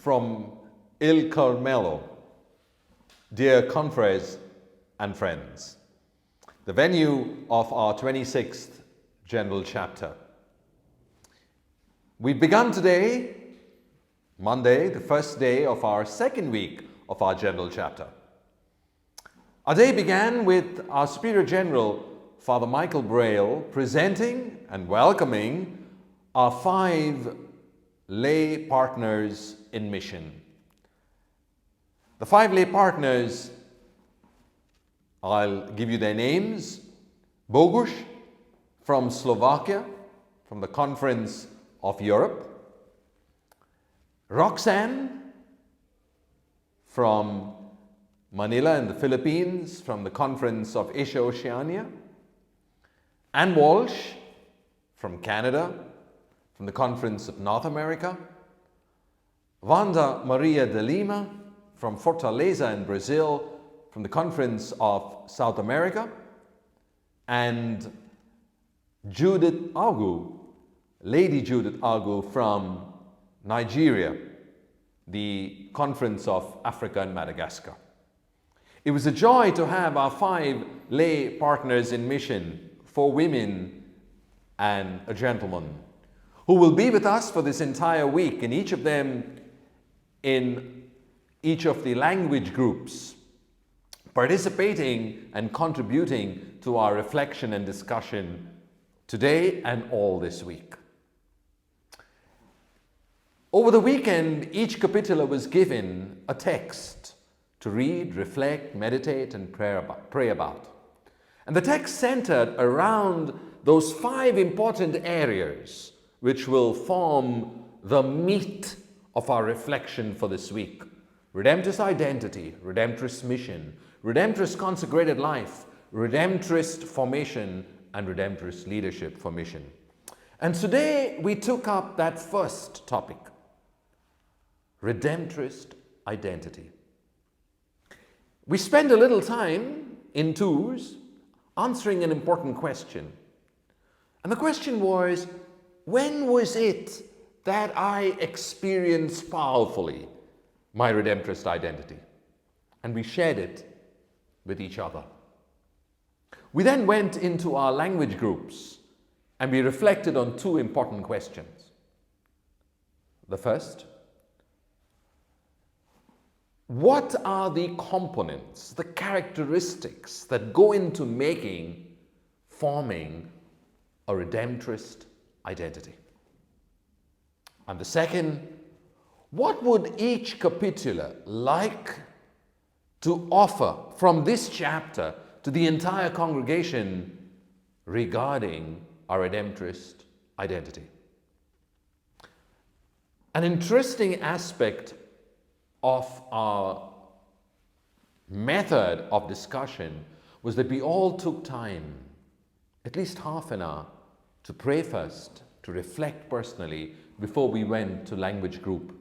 from Il Carmelo, dear confreres and friends, the venue of our 26th General Chapter. We've begun today, Monday, the first day of our second week of our General Chapter. Our day began with our Superior General, Father Michael Braille, presenting and welcoming our 5 lay partners in mission. The 5 lay partners, I'll give you their names. Bogusz from Slovakia, from the Conference of Europe. Roxanne from Manila in the Philippines, from the Conference of Asia-Oceania. Ann Walsh from Canada, from the Conference of North America. Wanda Maria de Lima from Fortaleza in Brazil, from the Conference of South America. And Judith Agu, Lady Judith Agu from Nigeria, the Conference of Africa and Madagascar. It was a joy to have our 5 lay partners in mission, 4 women and a gentleman, who will be with us for this entire week, and each of them in each of the language groups, participating and contributing to our reflection and discussion today and all this week. Over the weekend, each capitula was given a text to read, reflect, meditate, and pray about. And the text centered around those 5 important areas which will form the meat of our reflection for this week. Redemptorist identity, redemptorist mission, redemptorist consecrated life, redemptorist formation, and redemptorist leadership for mission. And today we took up that first topic, redemptorist identity. We spent a little time in twos answering an important question. And the question was, when was it that I experienced powerfully my redemptorist identity? And we shared it with each other. We then went into our language groups and we reflected on 2 important questions. The first, what are the components, the characteristics that go into forming a redemptorist identity? And the second, what would each capitula like to offer from this chapter to the entire congregation regarding our redemptorist identity? An interesting aspect of our method of discussion was that we all took time, at least half an hour, to pray first, to reflect personally before we went to language group.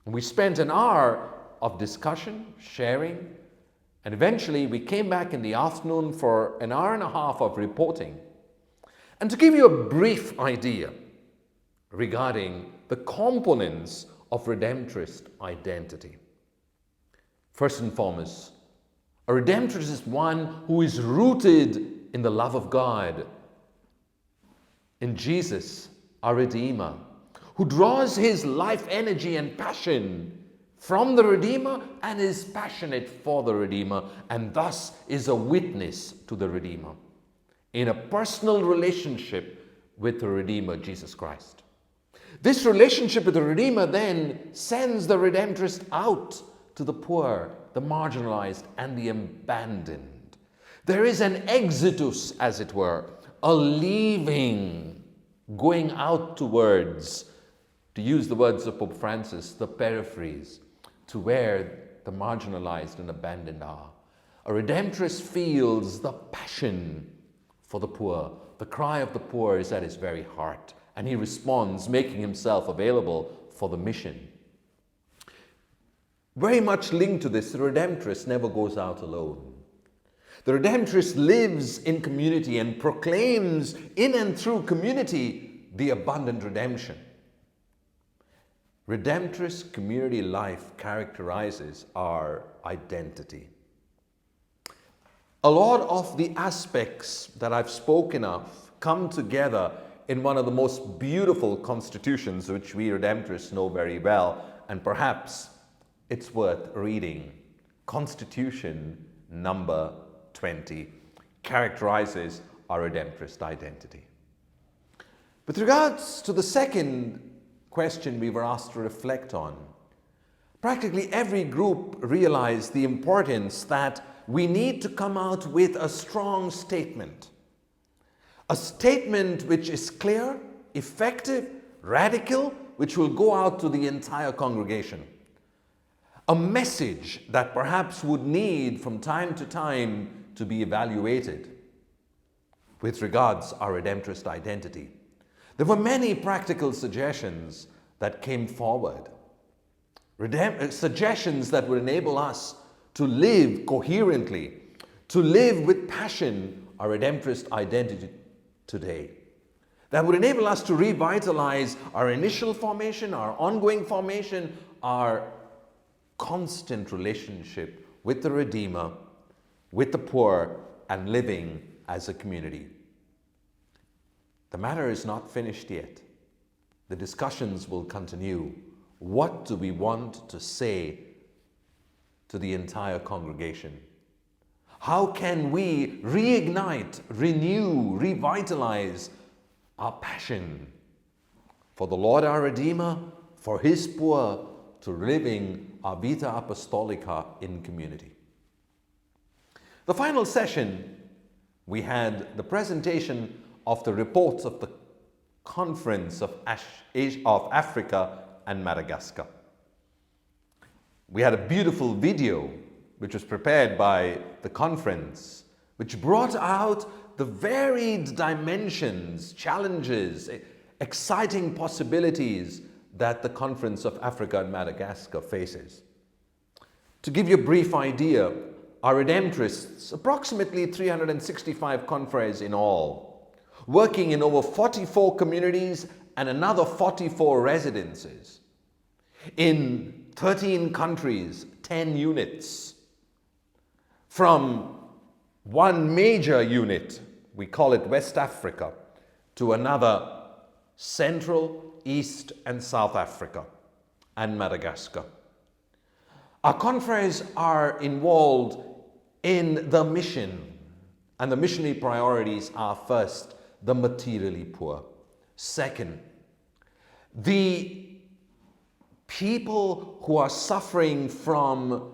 And we spent an hour of discussion, sharing, and eventually we came back in the afternoon for an hour and a half of reporting. And to give you a brief idea regarding the components of redemptorist identity. First and foremost, a redemptorist is one who is rooted in the love of God, in Jesus, our Redeemer, who draws his life energy and passion from the Redeemer and is passionate for the Redeemer, and thus is a witness to the Redeemer in a personal relationship with the Redeemer, Jesus Christ. This relationship with the Redeemer then sends the redemptorist out to the poor, the marginalized, and the abandoned. There is an exodus, as it were, a leaving, going out towards, to use the words of Pope Francis, the peripheries, to where the marginalized and abandoned are. A redemptorist feels the passion for the poor. The cry of the poor is at his very heart, and he responds, making himself available for the mission. Very much linked to this, the redemptorist never goes out alone. The redemptorist lives in community and proclaims in and through community the abundant redemption. Redemptorist community life characterizes our identity. A lot of the aspects that I've spoken of come together in one of the most beautiful constitutions which we Redemptorists know very well, and perhaps it's worth reading. Constitution number 20 characterizes our Redemptorist identity. With regards to the second question we were asked to reflect on, practically every group realized the importance that we need to come out with a strong statement. A statement which is clear, effective, radical, which will go out to the entire congregation. A message that perhaps would need from time to time to be evaluated with regards our Redemptorist identity. There were many practical suggestions that came forward. Suggestions that would enable us to live coherently, to live with passion our Redemptorist identity today. That would enable us to revitalize our initial formation, our ongoing formation, our constant relationship with the Redeemer, with the poor, and living as a community. The matter is not finished yet. The discussions will continue. What do we want to say to the entire congregation? How can we reignite, renew, revitalize our passion for the Lord our Redeemer, for His poor, to living our Vita Apostolica in community? The final session, we had the presentation of the reports of the Conference of Africa and Madagascar. We had a beautiful video which was prepared by the conference, which brought out the varied dimensions, challenges, exciting possibilities that the Conference of Africa and Madagascar faces. To give you a brief idea, our Redemptorists, approximately 365 confreres in all, working in over 44 communities and another 44 residences, in 13 countries, 10 units. From one major unit, we call it West Africa, to another Central, East and South Africa and Madagascar. Our confreres are involved in the mission, and the missionary priorities are first, the materially poor. Second, the people who are suffering from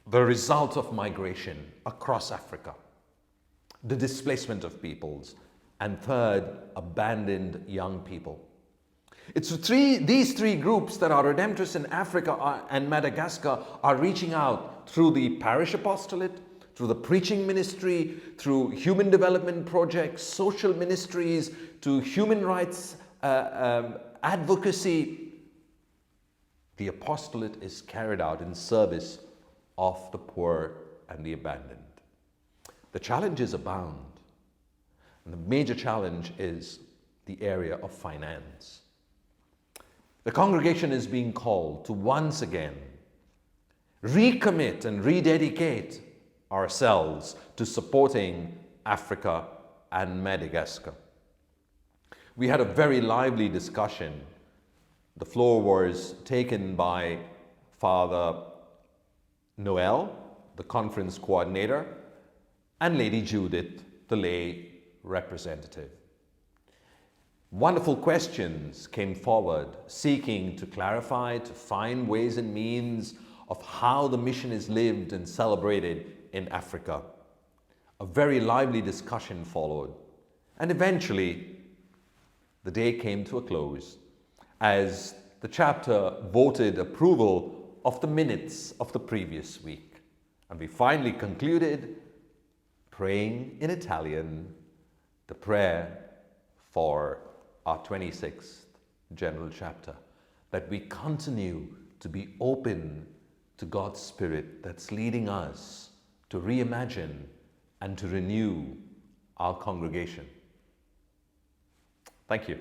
the result of migration across Africa, the displacement of peoples, and third, abandoned young people. It's these three groups that our Redemptorists in Africa and Madagascar are reaching out through the parish apostolate, through the preaching ministry, through human development projects, social ministries, to human rights advocacy. The apostolate is carried out in service of the poor and the abandoned. The challenges abound, and the major challenge is the area of finance. The congregation is being called to once again recommit and rededicate ourselves to supporting Africa and Madagascar. We had a very lively discussion. The floor was taken by Father Noel, the conference coordinator, and Lady Judith, the lay representative. Wonderful questions came forward, seeking to clarify, to find ways and means of how the mission is lived and celebrated in Africa. A very lively discussion followed, and eventually the day came to a close as the chapter voted approval of the minutes of the previous week. And we finally concluded praying in Italian the prayer for our 26th General Chapter, that we continue to be open to God's Spirit that's leading us to reimagine and to renew our congregation. Thank you.